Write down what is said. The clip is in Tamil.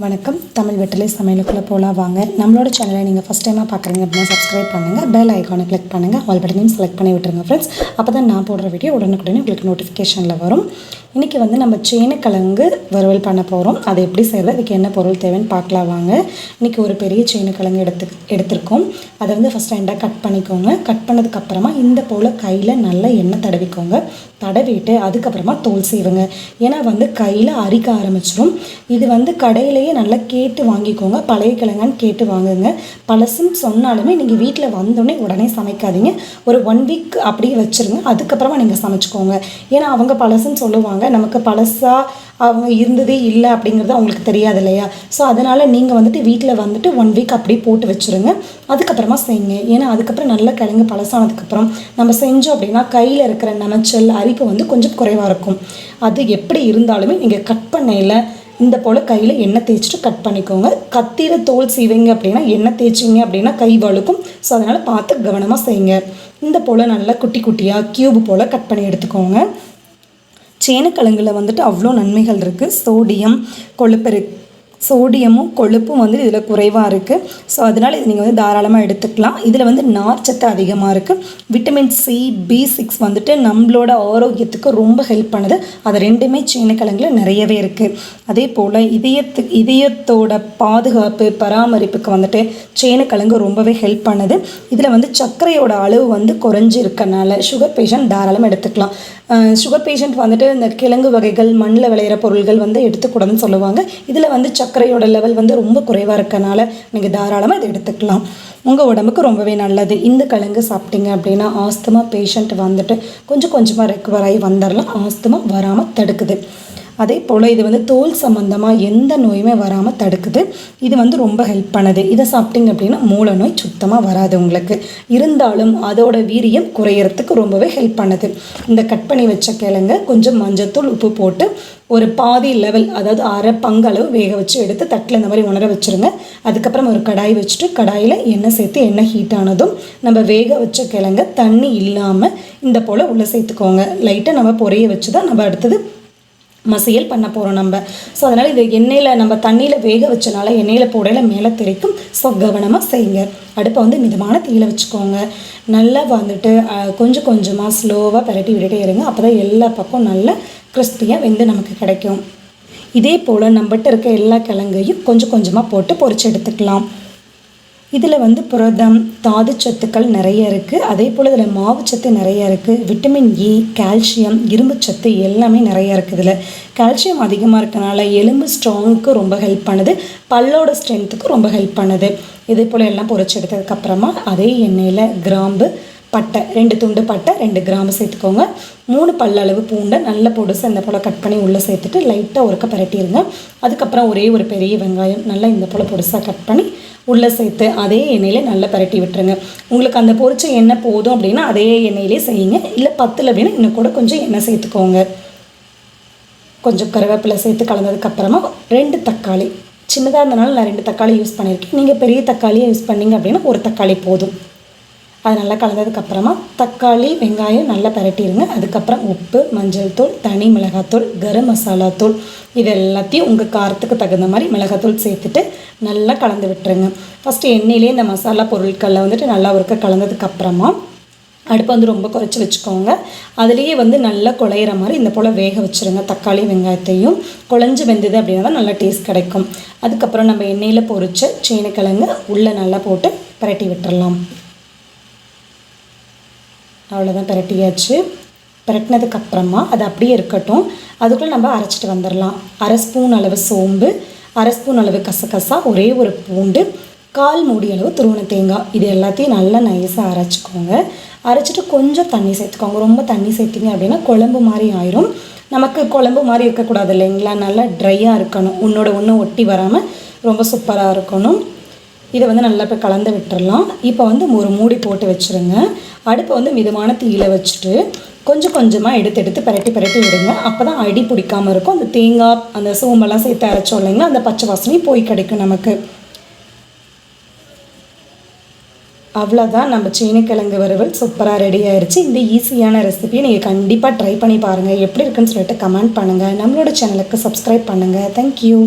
வணக்கம் தமிழ் வெற்றிலை சமையலுக்குள்ளே போகலாம் வாங்க. நம்மளோட சேனலை நீங்கள் ஃபஸ்ட் டைமாக பார்க்குறீங்க அப்படின்னா சப்ஸ்கிரைப் பண்ணுங்கள், பெல் ஐக்கானை கிளிக் பண்ணுங்கள், ஆல் பட்டனையும் செலக்ட் பண்ணி விட்டுருங்க ஃப்ரெண்ட்ஸ். அப்போ தான் நான் போடுற வீடியோ உடனுக்குடனே உங்களுக்கு நோட்டிஃபிகேஷனில் வரும். இன்றைக்கி நம்ம சேனைக்கிழங்கு வறுவல் பண்ண போகிறோம். அதை எப்படி செய்கிறது, அதுக்கு என்ன பொருள் தேவைன்னு பார்க்கலாம் வாங்க. இன்றைக்கி ஒரு பெரிய சேனைக்கிழங்கு எடுத்திருக்கோம். அதை ஃபஸ்ட் ரெண்டாக கட் பண்ணிக்கோங்க. கட் பண்ணதுக்கப்புறமா இந்த போல் கையில் நல்லா எண்ணெய் தடவிக்கோங்க. தடவிட்டு அதுக்கப்புறமா தோல் சீவுங்க. ஏன்னா கையில் அரிக்க ஆரம்பிச்சிடும். இது கடையிலேயே நல்லா கேட்டு வாங்கிக்கோங்க. பழைய கிழங்கான்னு கேட்டு வாங்குங்க. பழசுன்னு சொன்னாலுமே நீங்கள் வீட்டில் வந்தோடனே உடனே சமைக்காதீங்க. ஒரு 1 வீக் அப்படியே வச்சுருங்க. அதுக்கப்புறமா நீங்கள் சமைச்சிக்கோங்க. ஏன்னா அவங்க பழசுன்னு சொல்லுவாங்க, நமக்கு பழசாக அவங்க இருந்ததே இல்லை அப்படிங்கிறது அவங்களுக்கு தெரியாது இல்லையா. ஸோ அதனால் நீங்கள் வீட்டில் 1 வீக் அப்படியே போட்டு வச்சுருங்க. அதுக்கப்புறமா செய்யுங்க. ஏன்னா அதுக்கப்புறம் நல்ல கிழங்கு பழசானதுக்கப்புறம் நம்ம செஞ்சோம் அப்படின்னா கையில் இருக்கிற நமைச்சல் அரிப்பு கொஞ்சம் குறைவாக இருக்கும். அது எப்படி இருந்தாலுமே நீங்கள் கட் பண்ணையில் இந்த போல் கையில் எண்ணெய் தேய்ச்சிட்டு கட் பண்ணிக்கோங்க. கத்தியில் தோல் சீவிங்க அப்படின்னா எண்ணெய் தேய்ச்சிங்க அப்படின்னா கை வழுக்கும். ஸோ அதனால் பார்த்து கவனமாக செய்யுங்க. இந்த போல் நல்லா குட்டி குட்டியாக க்யூப் போல் கட் பண்ணி எடுத்துக்கோங்க. சேனைக்கிழங்குல அவ்வளோ நன்மைகள் இருக்குது. சோடியமும் கொழுப்பும் இதில் குறைவாக இருக்குது. ஸோ அதனால் இது நீங்கள் தாராளமாக எடுத்துக்கலாம். இதில் நார்ச்சத்து அதிகமாக இருக்குது. விட்டமின் சி, B6 நம்மளோட ஆரோக்கியத்துக்கு ரொம்ப ஹெல்ப் பண்ணுது. அது ரெண்டுமே சேனைக்கிழங்குல நிறையவே இருக்குது. அதே போல் இதயத்தோட பாதுகாப்பு பராமரிப்புக்கு சேனைக்கிழங்கு ரொம்பவே ஹெல்ப் பண்ணுது. இதில் சர்க்கரையோட அளவு குறைஞ்சிருக்கனால சுகர் பேஷண்ட் தாராளமாக எடுத்துக்கலாம். சுகர் பேஷண்ட் இந்த கிழங்கு வகைகள், மண்ணில் விளையிற பொருள்கள் எடுத்துக்கூடாதுன்னு சொல்லுவாங்க. இதில் சர்க்கரையோட லெவல் ரொம்ப குறைவாக இருக்கனால நீங்கள் தாராளமாக இதை எடுத்துக்கலாம். உங்கள் உடம்புக்கு ரொம்பவே நல்லது. இந்த கிழங்கு சாப்பிட்டீங்க அப்படின்னா ஆஸ்துமா பேஷண்ட் கொஞ்சம் கொஞ்சமாக ரெக்கவர் ஆகி வந்துடலாம். ஆஸ்துமா வராமல் தடுக்குது. அதே போல் இது தோல் சம்மந்தமாக எந்த நோயுமே வராமல் தடுக்குது. இது ரொம்ப ஹெல்ப் பண்ணுது. இதை சாப்பிட்டீங்க அப்படின்னா மூல நோய் சுத்தமாக வராது உங்களுக்கு. இருந்தாலும் அதோட வீரியம் குறையறதுக்கு ரொம்பவே ஹெல்ப் பண்ணுது. இந்த கட் பண்ணி வச்ச கிழங்கு கொஞ்சம் மஞ்சத்தூள், உப்பு போட்டு ஒரு பாதி லெவல், அதாவது அரை பங்களவு வேக வச்சு எடுத்து தட்டில் இந்த மாதிரி உணர வச்சுருங்க. அதுக்கப்புறம் ஒரு கடாய் வச்சுட்டு கடாயில் எண்ணெய் சேர்த்து எண்ணெய் ஹீட் ஆனதும் நம்ம வேக வச்ச கிழங்க தண்ணி இல்லாமல் இந்த போல் உள்ளே சேர்த்துக்கோங்க. லைட்டாக நம்ம பொரிய வச்சு தான் நம்ம அடுத்தது மசியல் பண்ண போகிறோம் நம்ம. ஸோ அதனால் இது எண்ணெயில் நம்ம தண்ணியில் வேக வச்சனால எண்ணெயில் போடையில் மேலே தெரிக்கும். ஸோ கவனமாக செய்யுங்க. அடுப்பை மிதமான தீயில வச்சுக்கோங்க. நல்லா கொஞ்சம் கொஞ்சமாக ஸ்லோவாக பரட்டி விட்டுட்டே இருங்க. அப்போ தான் எல்லா பக்கம் நல்லா கிறிஸ்பியாக நமக்கு கிடைக்கும். இதே போல் நம்மகிட்ட இருக்க எல்லா கிழங்கையும் கொஞ்சம் கொஞ்சமாக போட்டு பொரிச்சு எடுத்துக்கலாம். இதில் புரதம், தாது சத்துக்கள் நிறைய இருக்குது. அதே போல் இதில் மாவுச்சத்து நிறைய இருக்குது. விட்டமின் இ, கால்சியம், இரும்பு சத்து எல்லாமே நிறையா இருக்குது. இதில் கால்சியம் அதிகமாக இருக்கனால எலும்பு ஸ்ட்ராங்குக்கு ரொம்ப ஹெல்ப் பண்ணுது. பல்லோட ஸ்ட்ரென்த்துக்கு ரொம்ப ஹெல்ப் பண்ணுது. இதே போல் எல்லாம் பொரிச்சு எடுத்ததுக்கப்புறமா அதே எண்ணெயில் கிராம்பு, பட்டை 2 துண்டு பட்டை, 2 கிராம்பு சேர்த்துக்கோங்க. 3 பல்லளவு பூண்டை நல்ல பொடுசை இந்த போல் கட் பண்ணி உள்ளே சேர்த்துட்டு லைட்டாக ஒருக்க பரட்டிடுங்க. அதுக்கப்புறம் ஒரே ஒரு பெரிய வெங்காயம் நல்லா இந்த போல் பொடுசாக கட் பண்ணி உள்ளே சேர்த்து அதே எண்ணெயில் நல்லா பரட்டி விட்டுருங்க. உங்களுக்கு அந்த பொரிச்ச எண்ணெய் போதும் அப்படின்னா அதே எண்ணெயிலே செய்யுங்க. இல்லை 10 அப்படின்னா இன்னும் கூட கொஞ்சம் எண்ணெய் சேர்த்துக்கோங்க. கொஞ்சம் கருவேப்பிலை சேர்த்து கலந்ததுக்கப்புறமா 2 தக்காளி, சின்னதாக இருந்தனால நான் 2 தக்காளி யூஸ் பண்ணியிருக்கேன். நீங்கள் பெரிய தக்காளியை யூஸ் பண்ணிங்க அப்படின்னா ஒரு தக்காளி போதும். அது நல்லா கலந்ததுக்கப்புறமா தக்காளி, வெங்காயம் நல்லா பரட்டிடுங்க. அதுக்கப்புறம் உப்பு, மஞ்சள் தூள், தனி மிளகாத்தூள், கரம் மசாலா தூள், இது எல்லாத்தையும் உங்கள் காரத்துக்கு தகுந்த மாதிரி மிளகாத்தூள் சேர்த்துட்டு நல்லா கலந்து விட்டுருங்க. ஃபஸ்ட்டு எண்ணெயிலே இந்த மசாலா பொருட்களில் நல்லா ஒருக்க கலந்ததுக்கப்புறமா அடுப்பை ரொம்ப குறைச்சி வச்சுக்கோங்க. அதுலேயே நல்லா குழையிற மாதிரி இந்த போல் வேக வச்சுருங்க. தக்காளி வெங்காயத்தையும் குழஞ்சி வெந்தது அப்படின்னா தான் நல்லா டேஸ்ட் கிடைக்கும். அதுக்கப்புறம் நம்ம எண்ணெயில் பொரிச்ச சேனைக்கிழங்கு உள்ளே நல்லா போட்டு பரட்டி விட்டுறலாம். அவ்வளோதான், பரட்டியாச்சு. பரட்டினதுக்கப்புறமா அது அப்படியே இருக்கட்டும். அதுக்குள்ளே நம்ம அரைச்சிட்டு வந்துடலாம். 1/2 ஸ்பூன் அளவு சோம்பு, 1/2 ஸ்பூன் அளவு கசகசா, ஒரே ஒரு பூண்டு, 1/4 மூடி அளவு துருவன தேங்காய், இது எல்லாத்தையும் நல்லா நைஸாக அரைச்சிக்கோங்க. அரைச்சிட்டு கொஞ்சம் தண்ணி சேர்த்துக்கோங்க. ரொம்ப தண்ணி சேர்த்திங்க அப்படின்னா குழம்பு மாதிரி ஆயிரும். நமக்கு குழம்பு மாதிரி இருக்கக்கூடாது இல்லைங்களா, நல்லா ட்ரையாக இருக்கணும். ஒன்று ஒட்டி வராமல் ரொம்ப சூப்பராக இருக்கணும். இதை நல்லா இப்போ கலந்து விட்டுறலாம். இப்போ ஒரு மூடி போட்டு வச்சுருங்க. அடுப்பை மிதமான தீயில வச்சுட்டு கொஞ்சம் கொஞ்சமாக எடுத்து பரட்டி விடுங்க. அப்போ தான் அடி பிடிக்காமல் இருக்கும். அந்த தேங்காய், அந்த சோம்பெல்லாம் சேர்த்து அரைச்சோம் இல்லைங்களா, அந்த பச்சை வாசனையும் போய் கிடைக்கும் நமக்கு. அவ்வளோதான், நம்ம சேனைக்கிழங்கு வறுவல் சூப்பராக ரெடி ஆயிடுச்சு. இந்த ஈஸியான ரெசிபியை நீங்கள் கண்டிப்பாக ட்ரை பண்ணி பாருங்கள். எப்படி இருக்குன்னு சொல்லிட்டு கமெண்ட் பண்ணுங்கள். நம்மளோட சேனலுக்கு சப்ஸ்கிரைப் பண்ணுங்கள். தேங்க்யூ.